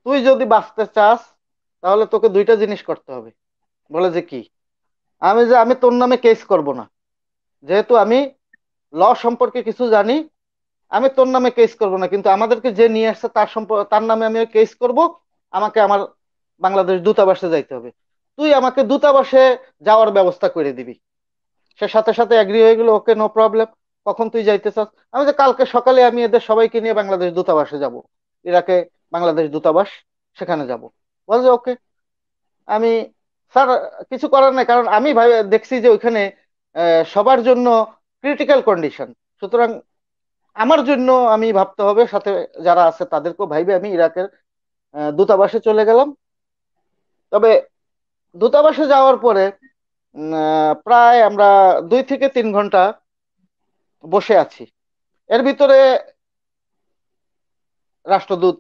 তুই যদি বাঁচতে চাস তাহলে তোকে দুইটা জিনিস করতে হবে। বলে যে কি? আমি তোর নামে কেস করব না, যেহেতু আমি ল সম্পর্কে কিছু জানি। আমি তোর নামে কেস করব না, কিন্তু আমাদেরকে যে নিয়ে আসছে তার নামে আমি কেস করব। আমাকে আমার বাংলাদেশ দূতাবাসে যাইতে হবে। তুই আমাকে দূতাবাসে যাওয়ার ব্যবস্থা করে দিবি। সে সাথে সাথে এগ্রি হয়ে গেল, ওকে নো প্রবলেম। কখন তুই যাইতে চাস? আমি যে কালকে সকালে আমি এদের সবাইকে নিয়ে বাংলাদেশ দূতাবাসে যাব, ইরাকে বাংলাদেশ দূতাবাস, সেখানে যাব। বল যে ওকে। আমি, স্যার, কিছু করার নাই, কারণ আমি ভাই দেখছি যে ওইখানে সবার জন্য ক্রিটিক্যাল কন্ডিশন। সুতরাং আমার জন্য আমি ভাবতে হবে, সাথে যারা আছে তাদেরকেও ভাইবে। আমি ইরাকের দূতাবাসে চলে গেলাম। তবে দূতাবাসে যাওয়ার পরে প্রায় আমরা 2 থেকে 3 ঘন্টা বসে আছি। এর ভিতরে রাষ্ট্রদূত,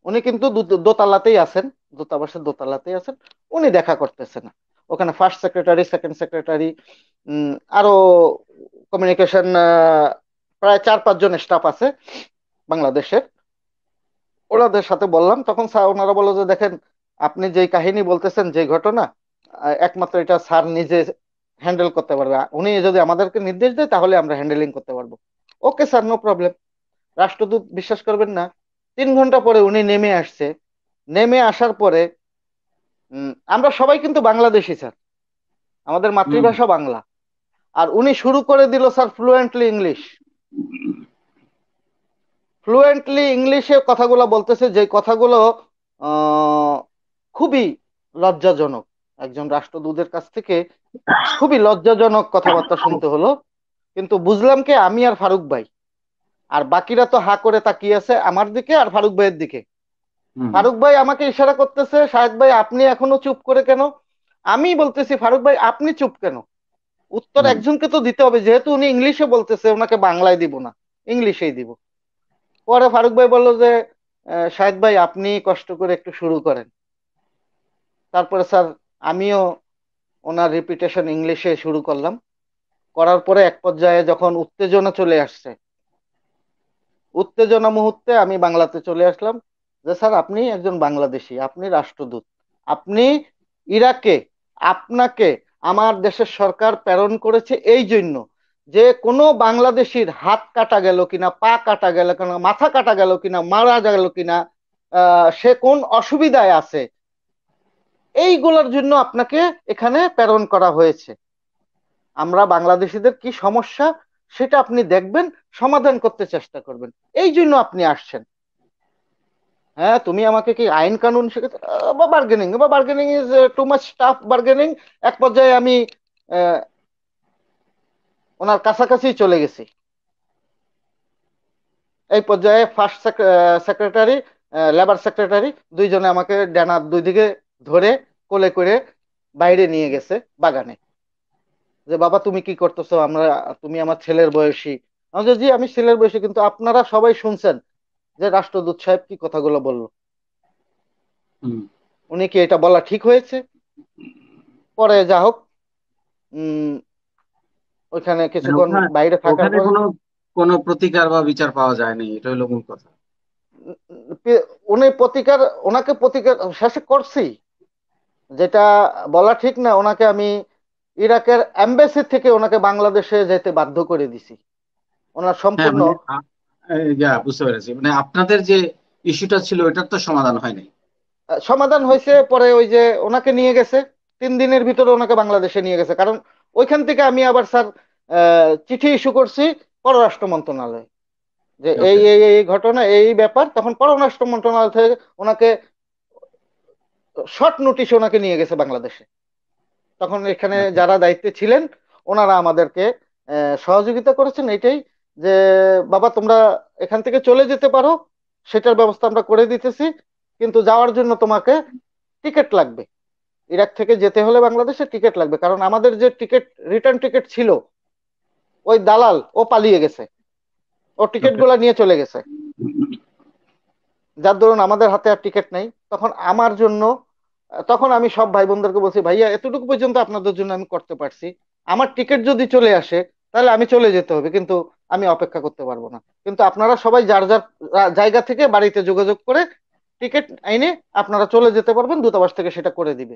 উনি কিন্তু দোতলাতেই আছেন, দূতাবাসের দোতলাতেই আছেন। উনি দেখা করতেছেন না। ওখানে ফার্স্ট সেক্রেটারি, সেকেন্ড সেক্রেটারি, আরো কমিউনিকেশন, প্রায় 4-5 জন স্টাফ আছে বাংলাদেশের। ওনাদের সাথে বললাম, তখন স্যার ওনারা বললো যে দেখেন, আপনি যেই কাহিনী বলতেছেন, যে ঘটনা, একমাত্র এটা স্যার নিজে হ্যান্ডেল করতে পারবে। উনি যদি আমাদেরকে নির্দেশ দেয় তাহলে আমরা হ্যান্ডেলিং করতে পারবো। Okay sir, no problem. রাষ্ট্রদূত, বিশ্বাস করবেন না, 3 ঘন্টা পরে উনি নেমে আসছে। নেমে আসার পরে আমরা সবাই কিন্তু বাংলাদেশি স্যার, আমাদের হুম। মাতৃভাষা বাংলা। আর উনি শুরু করে দিল স্যার ফ্লুয়েন্টলি ইংলিশ। ফ্লুয়েন্টলি ইংলিশে কথাগুলো বলতেছে, যে কথাগুলো আহ, খুবই লজ্জাজনক। একজন রাষ্ট্রদূতের কাছ থেকে খুবই লজ্জাজনক কথাবার্তা শুনতে হলো। কিন্তু বুঝলাম কি, আমি আর ফারুক ভাই, আর বাকিরা তো হা করে তাকিয়ে আছে আমার দিকে আর ফারুক ভাইয়ের দিকে। হুম। ফারুক ভাই আমাকে ইশারা করতেছে, শাহেদ ভাই আপনি এখনো চুপ করে কেন? আমি বলতেছি, ফারুক ভাই আপনি চুপ কেন? উত্তর হুম। একজনকে তো দিতে হবে, যেহেতু উনি ইংলিশে বলতেছে, ওনাকে বাংলায় দিব না, ইংলিশেই দিব। পরে ফারুক ভাই বলল যে শাহেদ ভাই আপনি কষ্ট করে একটু শুরু করেন। তারপরে স্যার আমিও ওনার রিপিটেশন ইংলিশে শুরু করলাম। করার পরে এক পর্যায়ে যখন উত্তেজনা চলে আসছে, উত্তেজনা মুহূর্তে আমি বাংলাতে চলে আসলাম। যে স্যার আপনি একজন বাংলাদেশী, আপনি রাষ্ট্রদূত, আপনি ইরাকে, আপনাকে আমার দেশের সরকার প্রেরণ করেছে এই জন্য যে কোনো বাংলাদেশীর হাত কাটা গেল কিনা, পা কাটা গেল কিনা, মাথা কাটা গেল কিনা, মারা গেল কিনা, সে কোন অসুবিধায় আছে, এইগুলোর জন্য আপনাকে এখানে প্রেরণ করা হয়েছে। আমরা বাংলাদেশিদের কি সমস্যা সেটা আপনি দেখবেন, সমাধান করতে চেষ্টা করবেন, এই জন্য আপনি আসছেন। হ্যাঁ, তুমি আমাকে কি আইন কানুন শেখাতে? বা বার্গেনিং, বা bargaining is too much tough bargaining. এক পর্যায়ে আমি আহ, ওনার কাছাকাছি চলে গেছি। এই পর্যায়ে ফার্স্ট সেক্রেটারি, লেবার সেক্রেটারি, দুইজনে আমাকে ডানার দুই দিকে ধরে কোলে করে বাইরে নিয়ে গেছে বাগানে। যে বাবা তুমি কি করতেছো? তুমি আমার ছেলের বয়সী। আমি যে, জি আমি ছেলের বয়সী, কিন্তু আপনারা সবাই শুনছেন যে রাষ্ট্রদূত সাহেব কি কথাগুলো বললো। হুম। উনি কি এটা বলা ঠিক হয়েছে? পরে যা হোক, উম ওইখানে মানে কিছুক্ষণ ওখানে বাইরে থাকার ওখানে পরে কোনো কোনো প্রতিকার বা বিচার পাওয়া যায়নি, এটা হলো মূল কথা। উম, উনি প্রতিকার, ওনাকে প্রতিকার শেষে করছি। যেটা বলা ঠিক না, ওনাকে আমি ইরাকের এম্বাসি থেকে ওনাকে বাংলাদেশে যেতে বাধ্য করে দিছি। ওনার হ্যাঁ সম্পূর্ণ মানে বুঝতে পেরেছি, মানে আপনাদের যে ইস্যুটা ছিল ওটার তো সমাধান হয়নি। সমাধান হয়েছে। পরে ওই যে ওনাকে নিয়ে গেছে, 3 দিনের ভিতরে ওনাকে বাংলাদেশে নিয়ে গেছে। কারণ ওইখান থেকে আমি আবার স্যার চিঠি ইস্যু করছি পররাষ্ট্র মন্ত্রণালয়ে, যে এই ওকে। এই এই ঘটনা, এই ব্যাপার। তখন পররাষ্ট্র মন্ত্রণালয় থেকে ওনাকে শর্ট নোটিশে ওনাকে নিয়ে গেছে বাংলাদেশে। তখন এখানে আচ্ছা। যারা দায়িত্বে ছিলেন ওনারা আমাদেরকে সহযোগিতা করেছেন এইটাই, যে বাবা তোমরা এখান থেকে চলে যেতে পারো, সেটার ব্যবস্থা আমরা করে দিতেছি। কিন্তু যাওয়ার জন্য তোমাকে টিকিট লাগবে। ইরাক থেকে যেতে হলে বাংলাদেশে টিকিট লাগবে, কারণ আমাদের যে টিকিট, রিটার্ন টিকিট ছিল, ওই দালাল ও পালিয়ে গেছে, ও টিকিট ওকে। গুলা নিয়ে চলে গেছে। যার দরুন আমাদের হাতে আর টিকিট নেই। তখন আমার জন্য, তখন আমি সব ভাই বোনদেরকে বলছি, ভাইয়া এতটুকু পর্যন্ত আপনাদের জন্য আমি করতে পারছি। আমার টিকিট যদি চলে আসে তাহলে আমি চলে যেতে হবে, কিন্তু আমি অপেক্ষা করতে পারবো না। কিন্তু আপনারা সবাই যার যার জায়গা থেকে বাড়িতে যোগাযোগ করে টিকিট আইনে আপনারা চলে যেতে পারবেন, দূতাবাস থেকে সেটা করে দিবে।